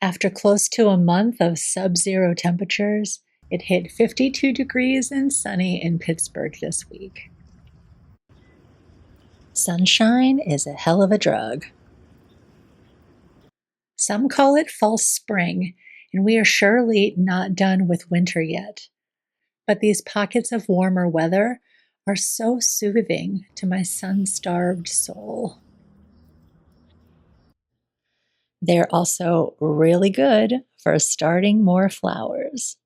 After close to a month of sub-zero temperatures, it hit 52 degrees and sunny in Pittsburgh this week. Sunshine is a hell of a drug. Some call it false spring, and we are surely not done with winter yet. But these pockets of warmer weather are so soothing to my sun-starved soul. They're also really good for starting more flowers.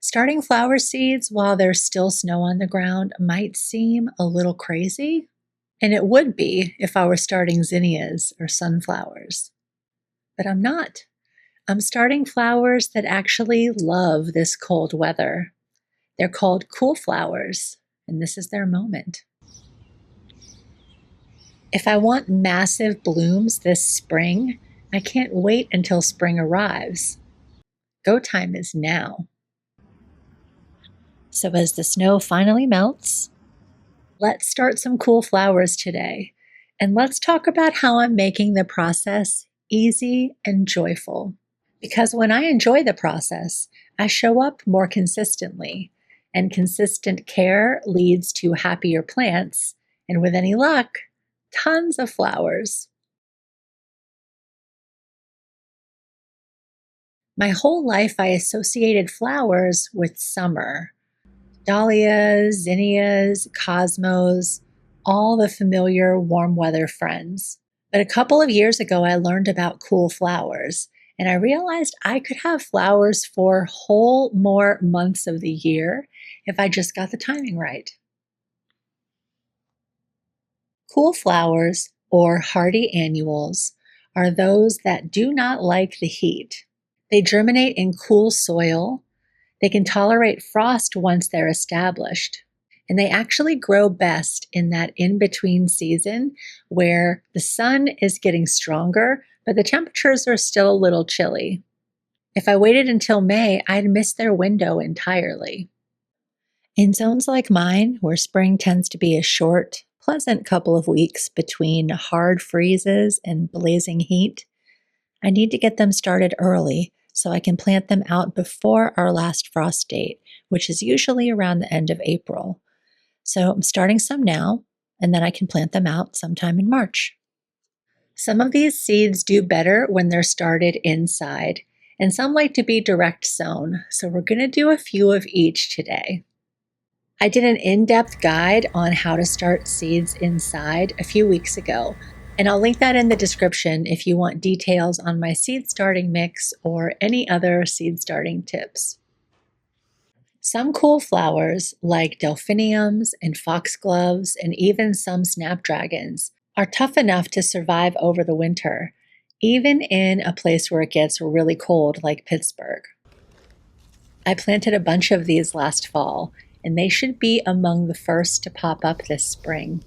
Starting flower seeds while there's still snow on the ground might seem a little crazy, and it would be if I were starting zinnias or sunflowers. But I'm not. I'm starting flowers that actually love this cold weather. They're called cool flowers, and this is their moment. If I want massive blooms this spring, I can't wait until spring arrives. Go time is now. So as the snow finally melts, let's start some cool flowers today. And let's talk about how I'm making the process easy and joyful. Because when I enjoy the process, I show up more consistently. And consistent care leads to happier plants. And with any luck, tons of flowers. My whole life I associated flowers with summer. Dahlias, zinnias, cosmos, all the familiar warm weather friends. But a couple of years ago I learned about cool flowers, and I realized I could have flowers for whole more months of the year if I just got the timing right. Cool flowers, or hardy annuals, are those that do not like the heat. They germinate in cool soil. They can tolerate frost once they're established. And they actually grow best in that in-between season where the sun is getting stronger, but the temperatures are still a little chilly. If I waited until May, I'd miss their window entirely. In zones like mine, where spring tends to be a short, pleasant couple of weeks between hard freezes and blazing heat, I need to get them started early so I can plant them out before our last frost date, which is usually around the end of April. So I'm starting some now, and then I can plant them out sometime in March. Some of these seeds do better when they're started inside, and some like to be direct sown, so we're going to do a few of each today. I did an in-depth guide on how to start seeds inside a few weeks ago, and I'll link that in the description if you want details on my seed starting mix or any other seed starting tips. Some cool flowers, like delphiniums and foxgloves and even some snapdragons, are tough enough to survive over the winter, even in a place where it gets really cold like Pittsburgh. I planted a bunch of these last fall, and they should be among the first to pop up this spring.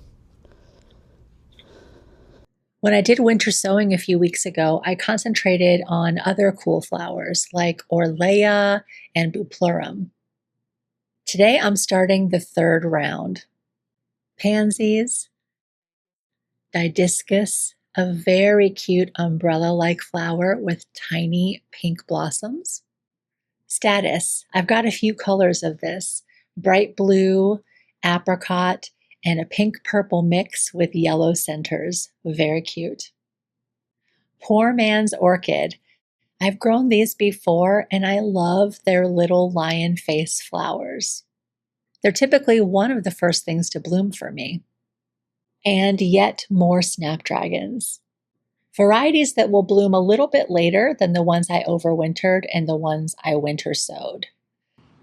When I did winter sowing a few weeks ago, I concentrated on other cool flowers like Orlea and Bupleurum. Today I'm starting the third round. Pansies, Didiscus, a very cute umbrella-like flower with tiny pink blossoms. Status, I've got a few colors of this, bright blue, apricot, and a pink-purple mix with yellow centers. Very cute. Poor Man's Orchid. I've grown these before, and I love their little lion face flowers. They're typically one of the first things to bloom for me. And yet more snapdragons. Varieties that will bloom a little bit later than the ones I overwintered and the ones I winter sowed.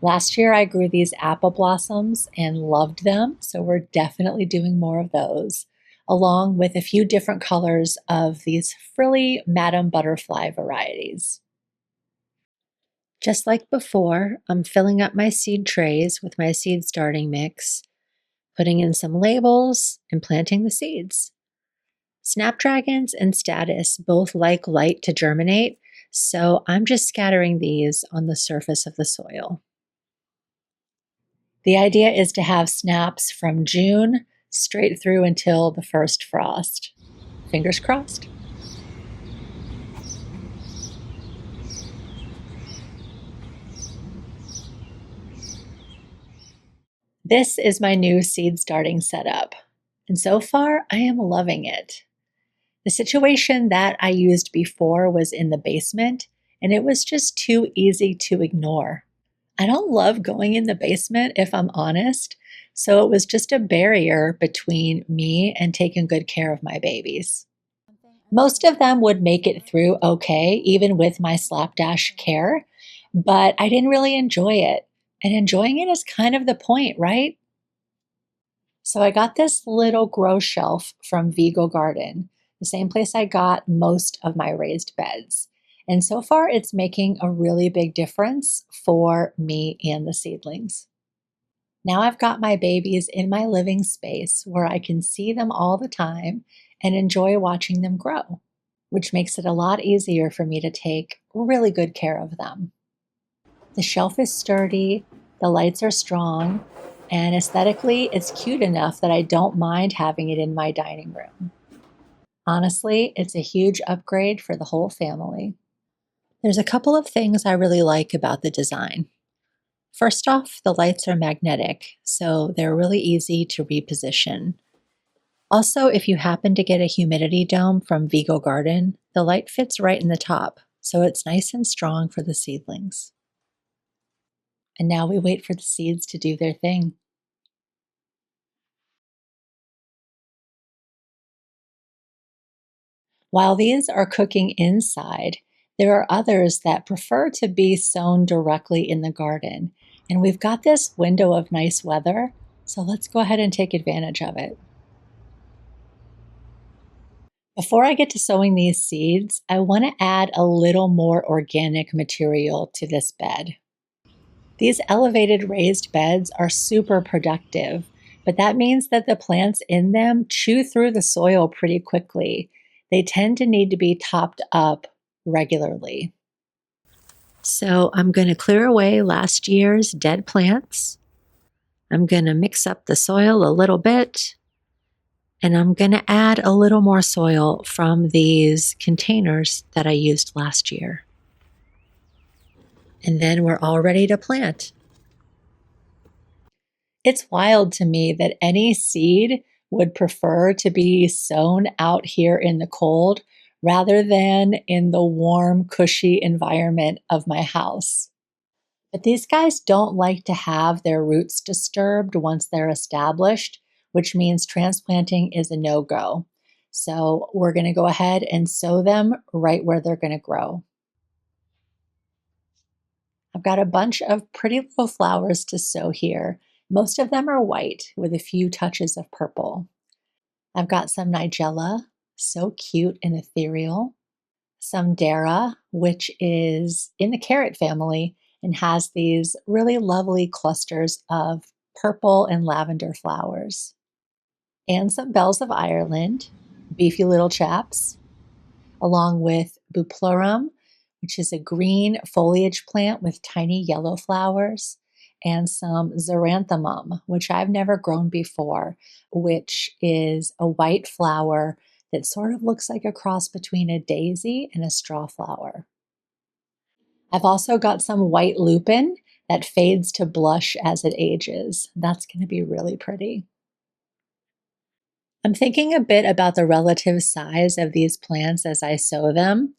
Last year I grew these apple blossoms and loved them, so we're definitely doing more of those, along with a few different colors of these frilly Madam Butterfly varieties. Just like before, I'm filling up my seed trays with my seed starting mix, putting in some labels, and planting the seeds. Snapdragons and Status both like light to germinate, so I'm just scattering these on the surface of the soil. The idea is to have snaps from June straight through until the first frost. Fingers crossed. This is my new seed starting setup, and so far I am loving it. The situation that I used before was in the basement, and it was just too easy to ignore. I don't love going in the basement, if I'm honest, so it was just a barrier between me and taking good care of my babies. Most of them would make it through okay, even with my slapdash care, but I didn't really enjoy it. And enjoying it is kind of the point, right? So I got this little grow shelf from Vigo Garden, the same place I got most of my raised beds. And so far, it's making a really big difference for me and the seedlings. Now I've got my babies in my living space where I can see them all the time and enjoy watching them grow, which makes it a lot easier for me to take really good care of them. The shelf is sturdy, the lights are strong, and aesthetically, it's cute enough that I don't mind having it in my dining room. Honestly, it's a huge upgrade for the whole family. There's a couple of things I really like about the design. First off, the lights are magnetic, so they're really easy to reposition. Also, if you happen to get a humidity dome from Vigo Garden, the light fits right in the top, so it's nice and strong for the seedlings. And now we wait for the seeds to do their thing. While these are cooking inside, there are others that prefer to be sown directly in the garden. And we've got this window of nice weather, so let's go ahead and take advantage of it. Before I get to sowing these seeds, I want to add a little more organic material to this bed. These elevated raised beds are super productive, but that means that the plants in them chew through the soil pretty quickly. They tend to need to be topped up regularly. So I'm going to clear away last year's dead plants. I'm going to mix up the soil a little bit, and I'm going to add a little more soil from these containers that I used last year. And then we're all ready to plant. It's wild to me that any seed would prefer to be sown out here in the cold rather than in the warm, cushy environment of my house. But these guys don't like to have their roots disturbed once they're established, which means transplanting is a no-go. So we're going to go ahead and sow them right where they're going to grow. I've got a bunch of pretty little flowers to sow here. Most of them are white with a few touches of purple. I've got some nigella, so cute and ethereal. Some dara, which is in the carrot family and has these really lovely clusters of purple and lavender flowers. And some bells of Ireland, beefy little chaps, along with buplorum, which is a green foliage plant with tiny yellow flowers, and some xeranthemum, which I've never grown before, which is a white flower that sort of looks like a cross between a daisy and a straw flower. I've also got some white lupin that fades to blush as it ages. That's going to be really pretty. I'm thinking a bit about the relative size of these plants as I sow them.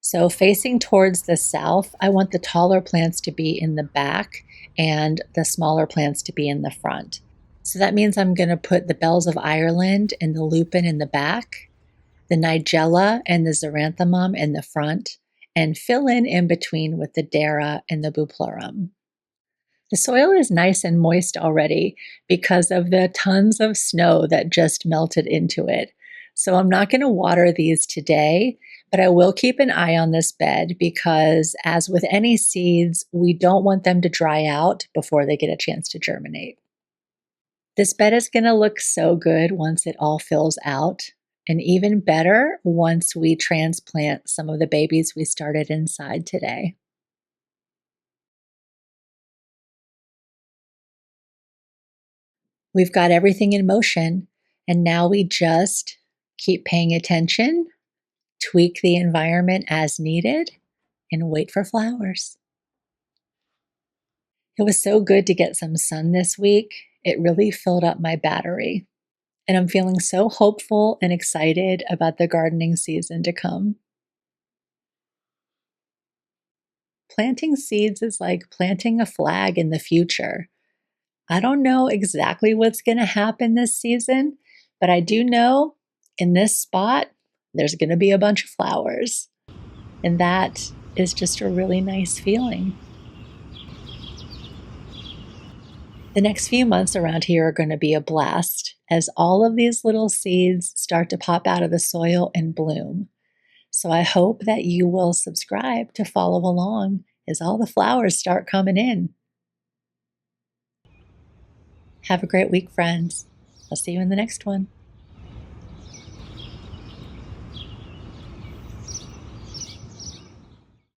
So facing towards the south, I want the taller plants to be in the back and the smaller plants to be in the front. So that means I'm going to put the bells of Ireland and the lupin in the back, the nigella and the xeranthemum in the front, and fill in between with the dara and the buplorum. The soil is nice and moist already because of the tons of snow that just melted into it. So I'm not going to water these today, but I will keep an eye on this bed because, as with any seeds, we don't want them to dry out before they get a chance to germinate. This bed is going to look so good once it all fills out, and even better once we transplant some of the babies we started inside today. We've got everything in motion, and now we just keep paying attention, tweak the environment as needed, and wait for flowers. It was so good to get some sun this week. It really filled up my battery. And I'm feeling so hopeful and excited about the gardening season to come. Planting seeds is like planting a flag in the future. I don't know exactly what's going to happen this season, but I do know in this spot, there's going to be a bunch of flowers. And that is just a really nice feeling. The next few months around here are going to be a blast as all of these little seeds start to pop out of the soil and bloom. So I hope that you will subscribe to follow along as all the flowers start coming in. Have a great week, friends. I'll see you in the next one.